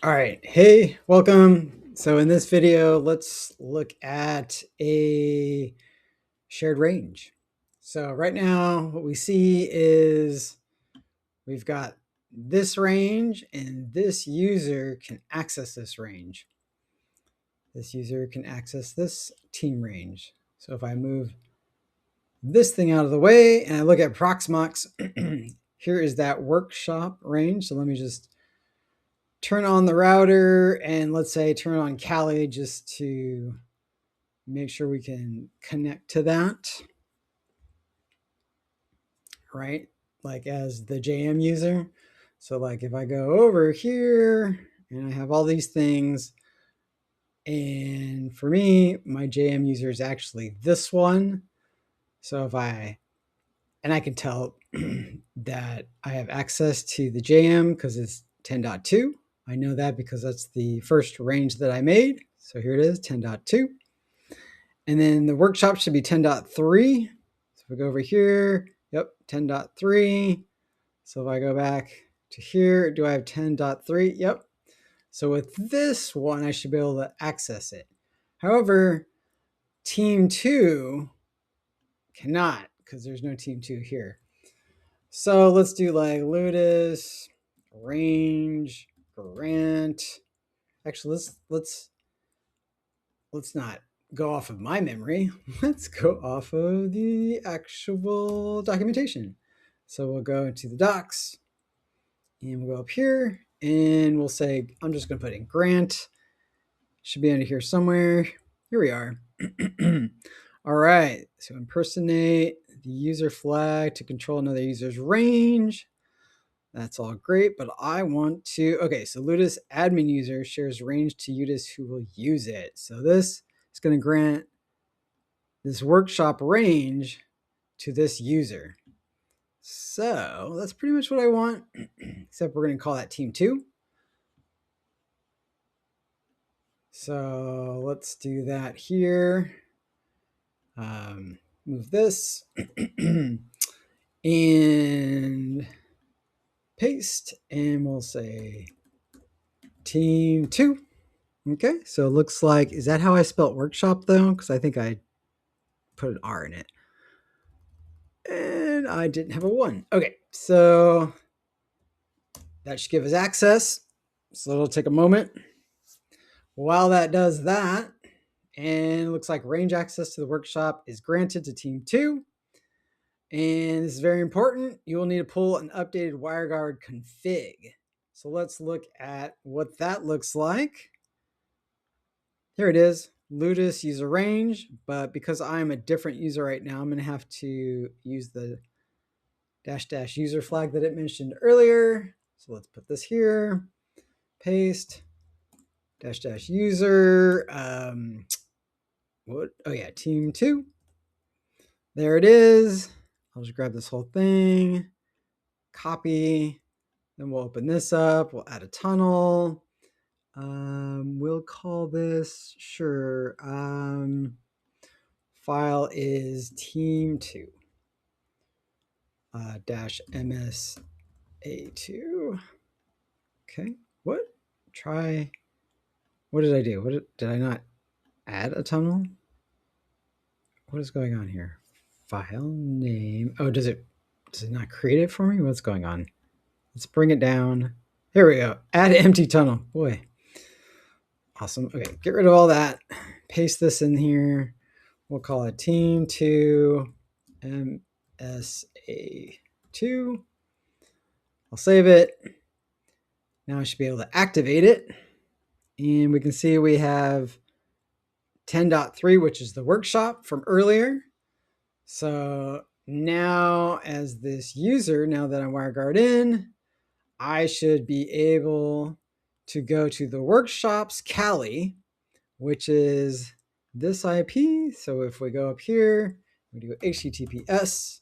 All right. Hey, welcome. So in this video, let's look at a shared range. So right now, what we see is we've got this range and this user can access this range. This user can access this team range. So if I move this thing out of the way and I look at Proxmox, here is that workshop range. So let me just turn on the router and let's say turn on Kali just to make sure we can connect to that, right? Like as the JM user. So like if I go over here and I have all these things, and for me, my JM user is actually this one. So if and I can tell that I have access to the JM because it's 10.2. I know that because that's the first range that I made. So here it is, 10.2. And then the workshop should be 10.3. So if we go over here, yep, 10.3. So if I go back to here, do I have 10.3? Yep. So with this one, I should be able to access it. However, team 2 cannot because there's no team 2 here. So let's do like ludus, range, grant. Actually, let's not go off of my memory. Let's go off of the actual documentation. So we'll go into the docs and we'll go up here and we'll say, I'm just going to put in grant. Should be under here somewhere. Here we are. All right. So impersonate the user flag to control another user's range. That's all great, but I want to, okay, so ludus admin user shares range to udis who will use it. So this is going to grant this workshop range to this user. So that's pretty much what I want, except we're going to call that team 2. So let's do that here. Move this and paste, and we'll say team 2. Okay, so it looks like, is that how I spelled workshop though? Because I think I put an R in it. And I didn't have a 1. Okay, so that should give us access. So it'll take a moment. While that does that, and it looks like range access to the workshop is granted to team 2. And this is very important. You will need to pull an updated WireGuard config. So let's look at what that looks like. Here it is, ludus user range, but because I'm a different user right now, I'm going to have to use the -- user flag that it mentioned earlier. So let's put this here, paste, -- user, what? Oh yeah, team 2. There it is. I'll just grab this whole thing, copy, then we'll open this up, we'll add a tunnel. We'll call this, sure, file is team2 dash msa2. Okay, what? Try, what did I do? Did I not add a tunnel? What is going on here? File name. Oh, does it not create it for me? What's going on? Let's bring it down. Here we go. Add empty tunnel. Boy. Awesome. Okay, get rid of all that. Paste this in here. We'll call it team2 msa2. I'll save it. Now I should be able to activate it. And we can see we have 10.3, which is the workshop from earlier. So now as this user, now that I'm WireGuard in, I should be able to go to the workshops Kali, which is this IP. So if we go up here, we do https ://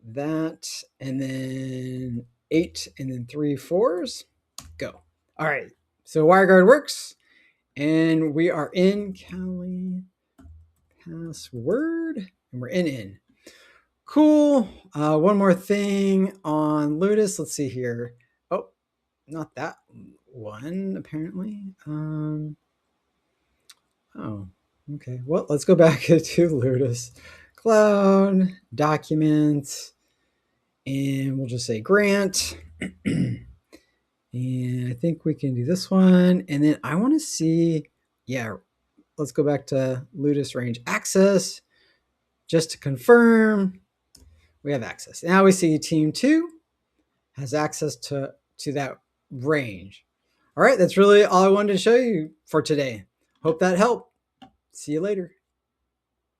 that, and then 8 and then 3 4s, go. All right, so WireGuard works, and we are in Kali password, and we're in. Cool. One more thing on ludus. Let's see here. Oh, not that one, apparently. Oh, okay. Well, let's go back to Ludus Cloud, Documents, and we'll just say grant. And I think we can do this one. And then I want to see, yeah, let's go back to Ludus range access just to confirm we have access. Now we see team 2 has access to that range. All right, that's really all I wanted to show you for today. Hope that helped. See you later.